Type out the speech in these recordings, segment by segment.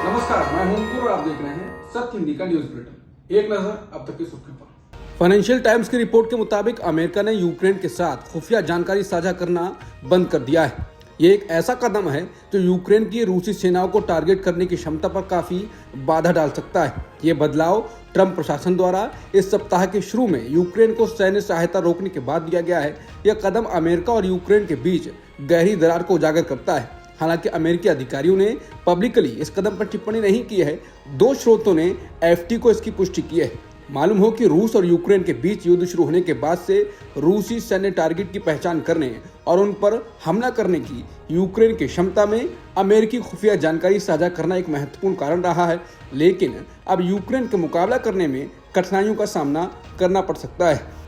नमस्कार, मैं हूं अंकुर और आप देख रहे हैं सत्य हिंदी का न्यूज बुलेटिन। एक नजर अब तक की सुर्खियों पर। फाइनेंशियल टाइम्स की रिपोर्ट के मुताबिक अमेरिका ने यूक्रेन के साथ खुफिया जानकारी साझा करना बंद कर दिया है। ये एक ऐसा कदम है जो यूक्रेन की रूसी सेनाओं को टारगेट करने की क्षमता पर काफी बाधा डाल सकता है। ये बदलाव ट्रंप प्रशासन द्वारा इस सप्ताह के शुरू में यूक्रेन को सैन्य सहायता रोकने के बाद लिया गया है। यह कदम अमेरिका और यूक्रेन के बीच गहरी दरार को उजागर करता है। हालांकि अमेरिकी अधिकारियों ने पब्लिकली इस कदम पर टिप्पणी नहीं की है। दो स्रोतों ने एफटी को इसकी पुष्टि की है। मालूम हो कि रूस और यूक्रेन के बीच युद्ध शुरू होने के बाद से रूसी सैन्य टारगेट की पहचान करने और उन पर हमला करने की यूक्रेन की क्षमता में अमेरिकी खुफिया जानकारी साझा करना एक महत्वपूर्ण कारण रहा है। लेकिन अब यूक्रेन का मुकाबला करने में कठिनाइयों का सामना करना पड़ सकता है।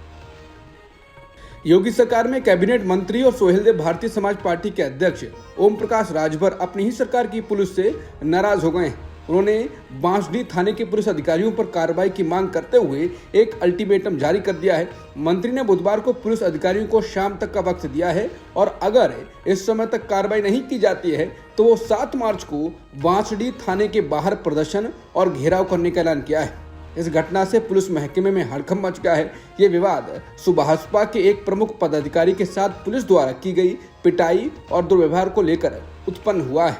योगी सरकार में कैबिनेट मंत्री और सोहेलदेव भारतीय समाज पार्टी के अध्यक्ष ओम प्रकाश राजभर अपनी ही सरकार की पुलिस से नाराज हो गए हैं। उन्होंने बांसडीह थाने के पुलिस अधिकारियों पर कार्रवाई की मांग करते हुए एक अल्टीमेटम जारी कर दिया है। मंत्री ने बुधवार को पुलिस अधिकारियों को शाम तक का वक्त दिया है और अगर इस समय तक कार्रवाई नहीं की जाती है तो वो 7 मार्च को बांसडीह थाने के बाहर प्रदर्शन और घेराव करने का ऐलान किया है। इस घटना से पुलिस महकमे में हड़कंप मच गया है। ये विवाद सुभाषपा के एक प्रमुख पदाधिकारी के साथ पुलिस द्वारा की गई पिटाई और दुर्व्यवहार को लेकर उत्पन्न हुआ है।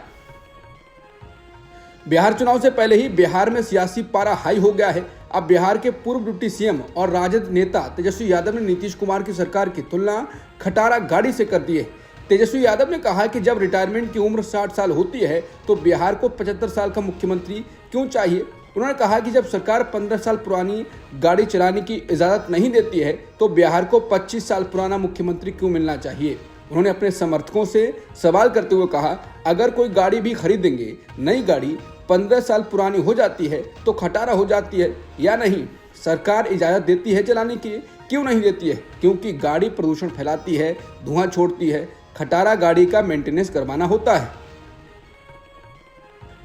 बिहार चुनाव से पहले ही बिहार में सियासी पारा हाई हो गया है। अब बिहार के पूर्व डिप्टी सीएम और राजद नेता तेजस्वी यादव ने नीतीश कुमार की सरकार की तुलना खटारा गाड़ी से कर दी है। तेजस्वी यादव ने कहा कि जब रिटायरमेंट की उम्र 60 साल होती है तो बिहार को 75 साल का मुख्यमंत्री क्यों चाहिए। उन्होंने कहा कि जब सरकार 15 साल पुरानी गाड़ी चलाने की इजाज़त नहीं देती है तो बिहार को 25 साल पुराना मुख्यमंत्री क्यों मिलना चाहिए। उन्होंने अपने समर्थकों से सवाल करते हुए कहा, अगर कोई गाड़ी भी खरीदेंगे, नई गाड़ी 15 साल पुरानी हो जाती है तो खटारा हो जाती है या नहीं। सरकार इजाज़त देती है चलाने की, क्यों नहीं देती है? क्योंकि गाड़ी प्रदूषण फैलाती है, धुआं छोड़ती है। खटारा गाड़ी का मेंटेनेंस करवाना होता है।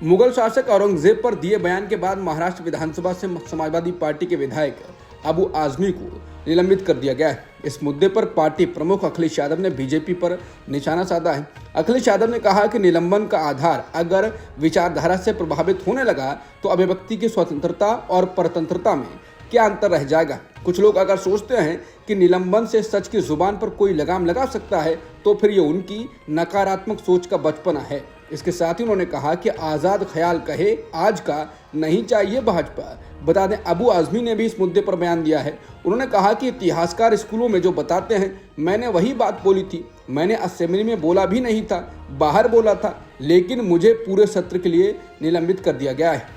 मुगल शासक औरंगजेब पर दिए बयान के बाद महाराष्ट्र विधानसभा से समाजवादी पार्टी के विधायक अबू आजमी को निलंबित कर दिया गया है। इस मुद्दे पर पार्टी प्रमुख अखिलेश यादव ने बीजेपी पर निशाना साधा है। अखिलेश यादव ने कहा कि निलंबन का आधार अगर विचारधारा से प्रभावित होने लगा तो अभिव्यक्ति की स्वतंत्रता और परतंत्रता में क्या अंतर रह जाएगा। कुछ लोग अगर सोचते हैं कि निलंबन से सच की जुबान पर कोई लगाम लगा सकता है तो फिर ये उनकी नकारात्मक सोच का बचपना है। इसके साथ ही उन्होंने कहा कि आज़ाद ख्याल कहे आज का नहीं चाहिए भाजपा। बता दें, अबू आजमी ने भी इस मुद्दे पर बयान दिया है। उन्होंने कहा कि इतिहासकार स्कूलों में जो बताते हैं मैंने वही बात बोली थी। मैंने असेंबली में बोला भी नहीं था, बाहर बोला था, लेकिन मुझे पूरे सत्र के लिए निलंबित कर दिया गया है।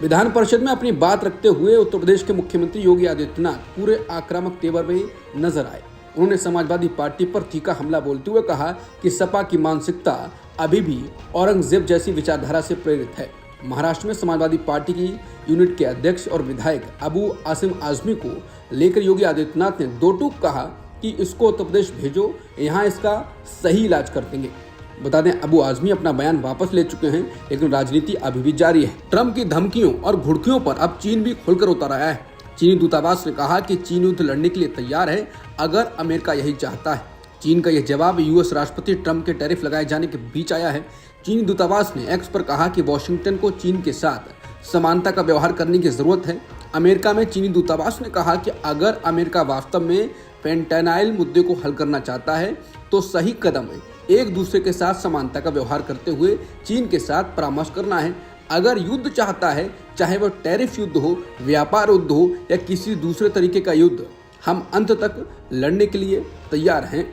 विधान परिषद में अपनी बात रखते हुए उत्तर प्रदेश के मुख्यमंत्री योगी आदित्यनाथ पूरे आक्रामक तेवर में नजर आए। उन्होंने समाजवादी पार्टी पर तीखा हमला बोलते हुए कहा कि सपा की मानसिकता अभी भी औरंगजेब जैसी विचारधारा से प्रेरित है। महाराष्ट्र में समाजवादी पार्टी की यूनिट के अध्यक्ष और विधायक अबू आसिम आजमी को लेकर योगी आदित्यनाथ ने दो टूक कहा कि इसको उत्तर प्रदेश भेजो, यहाँ इसका सही इलाज कर देंगे। बता दें, अबू आजमी अपना बयान वापस ले चुके हैं, लेकिन राजनीति अभी भी जारी है। ट्रंप की धमकियों और घुड़कियों पर अब चीन भी खुलकर उतर आया है। चीनी दूतावास ने कहा कि चीन युद्ध लड़ने के लिए तैयार है अगर अमेरिका यही चाहता है। चीन का यह जवाब यूएस राष्ट्रपति ट्रंप के टैरिफ लगाए जाने के बीच आया है। चीनी दूतावास ने एक्स पर कहा कि वॉशिंगटन को चीन के साथ समानता का व्यवहार करने की जरूरत है। अमेरिका में चीनी दूतावास ने कहा कि अगर अमेरिका वास्तव में फेंटेनाइल मुद्दे को हल करना चाहता है तो सही कदम एक दूसरे के साथ समानता का व्यवहार करते हुए चीन के साथ परामर्श करना है। अगर युद्ध चाहता है, चाहे वह टैरिफ युद्ध हो, व्यापार युद्ध हो या किसी दूसरे तरीके का युद्ध, हम अंत तक लड़ने के लिए तैयार हैं।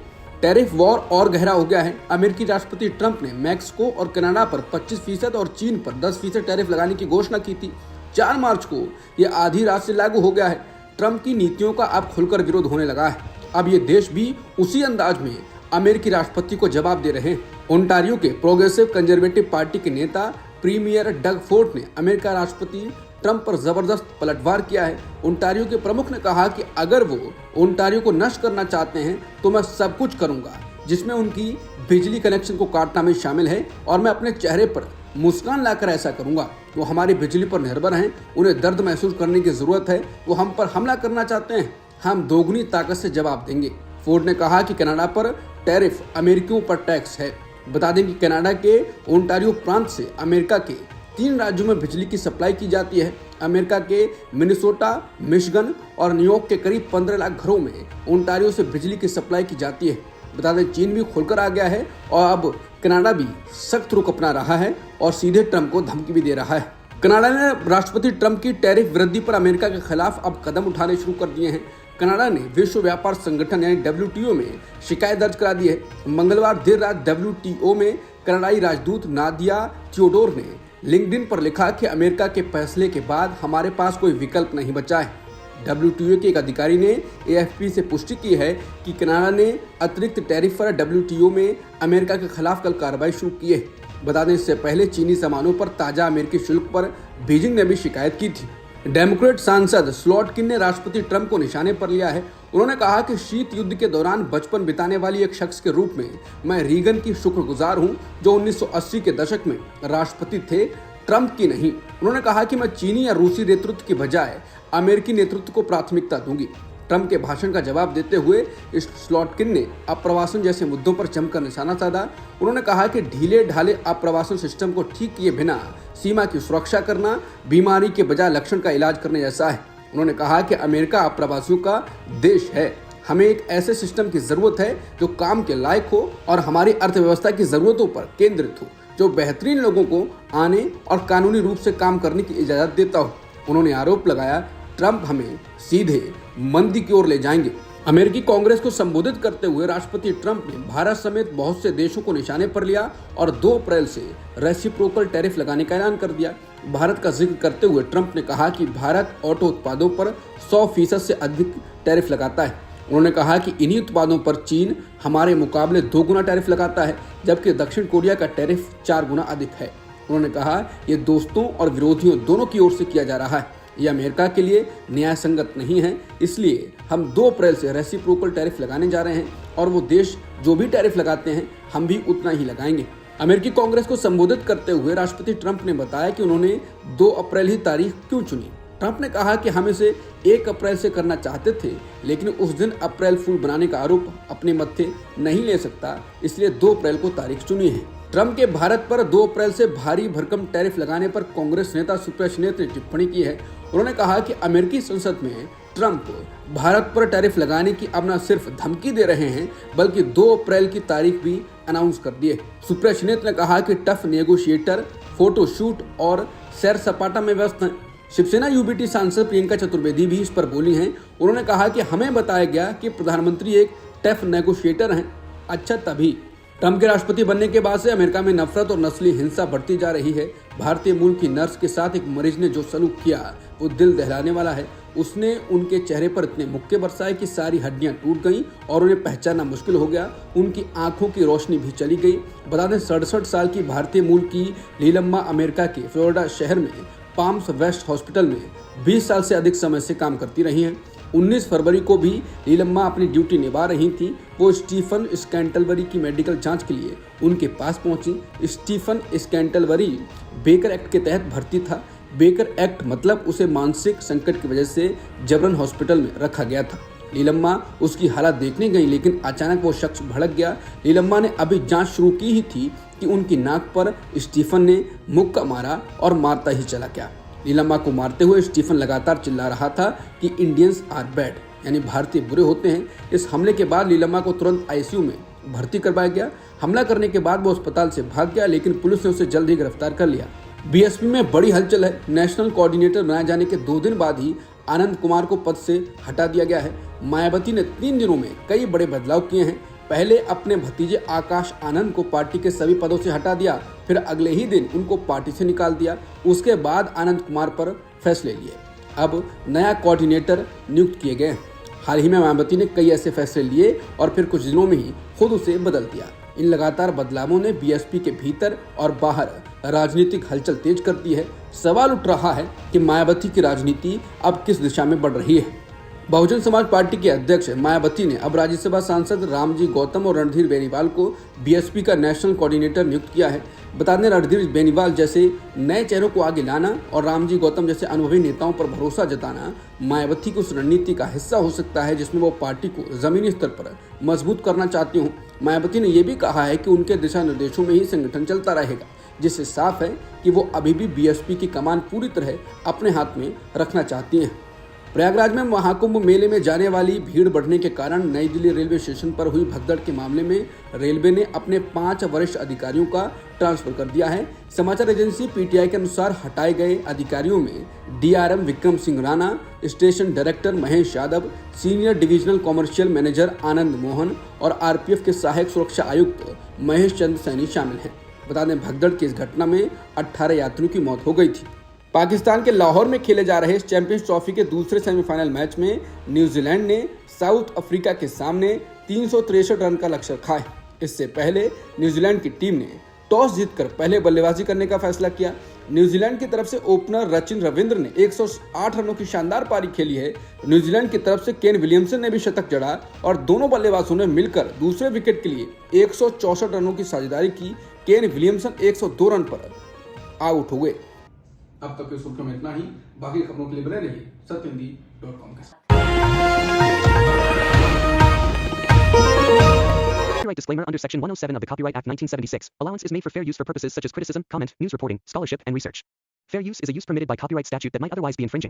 टैरिफ वॉर और गहरा हो गया है। अमेरिकी राष्ट्रपति ट्रंप ने मैक्सिको और कनाडा पर 25% और चीन पर 10% टैरिफ लगाने की घोषणा की थी। 4 मार्च को यह आधी रात से लागू हो गया है। ट्रंप की नीतियों का अब खुलकर विरोध होने लगा है। अब ये देश भी उसी अंदाज में अमेरिकी राष्ट्रपति को जवाब दे रहे हैं। ओंटारियो के प्रोग्रेसिव कंजर्वेटिव पार्टी के नेता प्रीमियर डग फोर्ट ने अमेरिका राष्ट्रपति ट्रंप पर जबरदस्त पलटवार किया है। ओंटारियो के प्रमुख ने कहा कि अगर वो ओंटारियो को नष्ट करना चाहते हैं तो मैं सब कुछ करूंगा, जिसमें उनकी बिजली कनेक्शन को काटना में शामिल है, और मैं अपने चेहरे पर मुस्कान लाकर ऐसा करूंगा। वो हमारी बिजली पर निर्भर हैं, उन्हें दर्द महसूस करने की जरूरत है। वो हम पर हमला करना चाहते हैं, हम दोगुनी ताकत से जवाब देंगे। फोर्ड ने कहा कि कनाडा पर टैरिफ अमेरिकियों पर टैक्स है। बता दें कि कनाडा के ओंटारियो प्रांत से अमेरिका के 3 राज्यों में बिजली की सप्लाई की जाती है। अमेरिका के मिनेसोटा, मिशिगन और न्यूयॉर्क के करीब 15 लाख घरों में ओंटारियो से बिजली की सप्लाई की जाती है। बता दें चीन भी खुलकर आ गया है और अब कनाडा भी सख्त रुख अपना रहा है और सीधे ट्रंप को धमकी भी दे रहा है। कनाडा ने राष्ट्रपति ट्रंप की टैरिफ वृद्धि पर अमेरिका के खिलाफ अब कदम उठाने शुरू कर दिए हैं। कनाडा ने विश्व व्यापार संगठन यानी WTO में शिकायत दर्ज करा दी है। मंगलवार देर रात WTO में कनाडाई राजदूत नादिया थियोडोर ने लिंक्डइन पर लिखा कि अमेरिका के फैसले के बाद हमारे पास कोई विकल्प नहीं बचा है। WTO के एक अधिकारी ने AFP से पुष्टि की है कि कनाडा ने अतिरिक्त टैरिफ पर WTO में अमेरिका के खिलाफ कल कार्रवाई शुरू की है। बता दें इससे पहले चीनी सामानों पर ताजा अमेरिकी शुल्क पर बीजिंग ने भी शिकायत की थी। डेमोक्रेट सांसद स्लॉटकिन ने राष्ट्रपति ट्रंप को निशाने पर लिया है। उन्होंने कहा कि शीत युद्ध के दौरान बचपन बिताने वाली एक शख्स के रूप में मैं रीगन की शुक्रगुजार हूं, जो 1980 के दशक में राष्ट्रपति थे, ट्रंप की नहीं। उन्होंने कहा कि मैं चीनी या रूसी नेतृत्व की बजाय अमेरिकी नेतृत्व को प्राथमिकता दूंगी। ट्रंप के भाषण का जवाब देते हुए स्लॉटकिन ने अप्रवासन जैसे मुद्दों पर जमकर निशाना साधा। उन्होंने कहा कि ढीले ढाले अप्रवासन सिस्टम को ठीक किए बिना सीमा की सुरक्षा करना बीमारी के बजाय लक्षण का इलाज करने जैसा है। उन्होंने कहा कि अमेरिका अप्रवासियों का देश है। हमें एक ऐसे सिस्टम की जरूरत है जो काम के लायक हो और हमारी अर्थव्यवस्था की जरूरतों पर केंद्रित हो, जो बेहतरीन लोगों को आने और कानूनी रूप से काम करने की इजाजत देता हो। उन्होंने आरोप लगाया ट्रंप हमें सीधे मंदी की ओर ले जाएंगे। अमेरिकी कांग्रेस को संबोधित करते हुए राष्ट्रपति ट्रंप ने भारत समेत बहुत से देशों को निशाने पर लिया और 2 अप्रैल से रेसिप्रोकल टैरिफ लगाने का ऐलान कर दिया। भारत का जिक्र करते हुए ट्रंप ने कहा कि भारत ऑटो उत्पादों पर 100% से अधिक टैरिफ लगाता है। उन्होंने कहा कि इन्हीं उत्पादों पर चीन हमारे मुकाबले 2 गुना टैरिफ लगाता है, जबकि दक्षिण कोरिया का टैरिफ 4 गुना अधिक है। उन्होंने कहा ये दोस्तों और विरोधियों दोनों की ओर से किया जा रहा है। ये अमेरिका के लिए न्याय संगत नहीं है, इसलिए हम 2 अप्रैल से रेसिप्रोकल टैरिफ लगाने जा रहे हैं और वो देश जो भी टैरिफ लगाते हैं हम भी उतना ही लगाएंगे। अमेरिकी कांग्रेस को संबोधित करते हुए राष्ट्रपति ट्रंप ने बताया कि उन्होंने 2 अप्रैल ही तारीख क्यों चुनी। ट्रंप ने कहा कि हम इसे 1 अप्रैल से करना चाहते थे, लेकिन उस दिन अप्रैल फूल बनाने का आरोप अपने मत्थे नहीं ले सकता, इसलिए 2 अप्रैल को तारीख चुनी है। ट्रंप के भारत पर 2 अप्रैल से भारी भरकम टैरिफ लगाने पर कांग्रेस नेता सुप्रिया सुले ने टिप्पणी की है। उन्होंने कहा कि अमेरिकी संसद में ट्रंप भारत पर टैरिफ लगाने की अब न सिर्फ धमकी दे रहे हैं, बल्कि 2 अप्रैल की तारीख भी अनाउंस कर दी है। सुप्रिया सुले ने कहा कि टफ नेगोशिएटर फोटो शूट और सैर सपाटा में व्यस्त हैं। शिवसेना UBT सांसद प्रियंका चतुर्वेदी भी इस पर बोली हैं। उन्होंने कहा कि हमें बताया गया कि प्रधानमंत्री एक टफ नेगोशिएटर हैं। अच्छा, तभी ट्रंप के राष्ट्रपति बनने के बाद से अमेरिका में नफरत और नस्ली हिंसा बढ़ती जा रही है। भारतीय मूल की नर्स के साथ एक मरीज ने जो सलूक किया वो दिल दहलाने वाला है। उसने उनके चेहरे पर इतने मुक्के बरसाए कि सारी हड्डियां टूट गईं और उन्हें पहचानना मुश्किल हो गया। उनकी आंखों की रोशनी भी चली गई। बता दें 67 साल की भारतीय मूल की लीलम्मा अमेरिका के फ्लोरिडा शहर में पाम्स वेस्ट हॉस्पिटल में 20 साल से अधिक समय से काम करती रही हैं। 19 फरवरी को भी लीलम्मा अपनी ड्यूटी निभा रही थी। वो स्टीफन स्कैंटलबरी की मेडिकल जांच के लिए उनके पास पहुंची। स्टीफन स्कैंटलबरी बेकर एक्ट के तहत भर्ती था। बेकर एक्ट मतलब उसे मानसिक संकट की वजह से जबरन हॉस्पिटल में रखा गया था। लीलम्मा उसकी हालत देखने गई, लेकिन अचानक वो शख्स भड़क गया। लीलम्मा ने अभी जांच शुरू की ही थी कि उनकी नाक पर स्टीफन ने मुक्का मारा और मारता ही चला गया। लीलम्मा को मारते हुए स्टीफन लगातार चिल्ला रहा था कि इंडियंस आर बैड, यानी भारतीय बुरे होते हैं। इस हमले के बाद लीलम्मा को तुरंत ICU में भर्ती करवाया गया। हमला करने के बाद वो अस्पताल से भाग गया, लेकिन पुलिस ने उसे जल्द ही गिरफ्तार कर लिया। BSP में बड़ी हलचल है। नेशनल कोऑर्डिनेटर बनाए जाने के 2 दिन बाद ही आनंद कुमार को पद से हटा दिया गया है। मायावती ने 3 दिनों में कई बड़े बदलाव किए हैं। पहले अपने भतीजे आकाश आनंद को पार्टी के सभी पदों से हटा दिया, फिर अगले ही दिन उनको पार्टी से निकाल दिया। उसके बाद आनंद कुमार पर फैसले लिए। अब नया कोऑर्डिनेटर नियुक्त किए गए। हाल ही में मायावती ने कई ऐसे फैसले लिए और फिर कुछ दिनों में ही खुद उसे बदल दिया। इन लगातार बदलावों ने BSP के भीतर और बाहर राजनीतिक हलचल तेज कर दी है। सवाल उठ रहा है कि मायावती की राजनीति अब किस दिशा में बढ़ रही है। बहुजन समाज पार्टी के अध्यक्ष मायावती ने अब राज्यसभा सांसद रामजी गौतम और रणधीर बेनीवाल को बीएसपी का नेशनल कोऑर्डिनेटर नियुक्त किया है। बता दें, रणधीर बेनीवाल जैसे नए चेहरों को आगे लाना और रामजी गौतम जैसे अनुभवी नेताओं पर भरोसा जताना मायावती की उस रणनीति का हिस्सा हो सकता है जिसमें वो पार्टी को जमीनी स्तर पर मजबूत करना चाहती हूँ। मायावती ने यह भी कहा है कि उनके दिशा निर्देशों में ही संगठन चलता रहेगा, जिससे साफ है कि वो अभी भी बीएसपी की कमान पूरी तरह अपने हाथ में रखना चाहती हैं। प्रयागराज में महाकुंभ मेले में जाने वाली भीड़ बढ़ने के कारण नई दिल्ली रेलवे स्टेशन पर हुई भगदड़ के मामले में रेलवे ने अपने 5 वरिष्ठ अधिकारियों का ट्रांसफर कर दिया है। समाचार एजेंसी पीटीआई के अनुसार हटाए गए अधिकारियों में DRM Vikram Singh Rana, station director Mahesh Yadav, senior divisional commercial manager Anand Mohan और आरपीएफ के सहायक सुरक्षा आयुक्त महेश चंद्र सैनी शामिल हैं। बता दें, भगदड़ की इस घटना में 18 यात्रियों की मौत हो गई थी। पाकिस्तान के लाहौर में खेले जा रहे चैंपियंस ट्रॉफी के दूसरे सेमीफाइनल मैच में न्यूजीलैंड ने साउथ अफ्रीका के सामने 363 रन का लक्ष्य रखा है। इससे पहले न्यूजीलैंड की टीम ने टॉस जीतकर पहले बल्लेबाजी करने का फैसला किया। न्यूजीलैंड की तरफ से ओपनर रचिन रविंद्र ने 108 रनों की शानदार पारी खेली है। न्यूजीलैंड की तरफ से केन विलियमसन ने भी शतक जड़ा और दोनों बल्लेबाजों ने मिलकर दूसरे विकेट के लिए 164 रनों की साझेदारी की। केन विलियमसन 102 रन पर आउट हुए। अब तक की सुर्खियों में इतना ही। बाकी खबरों के लिए बने रहिए सत्यहिंदी.com के साथ। Copyright disclaimer under Section 107 of the Copyright Act 1976. Allowance is made for fair use for purposes such as criticism, comment, news reporting, scholarship, and research. Fair use is a use permitted by copyright statute that might otherwise be infringing.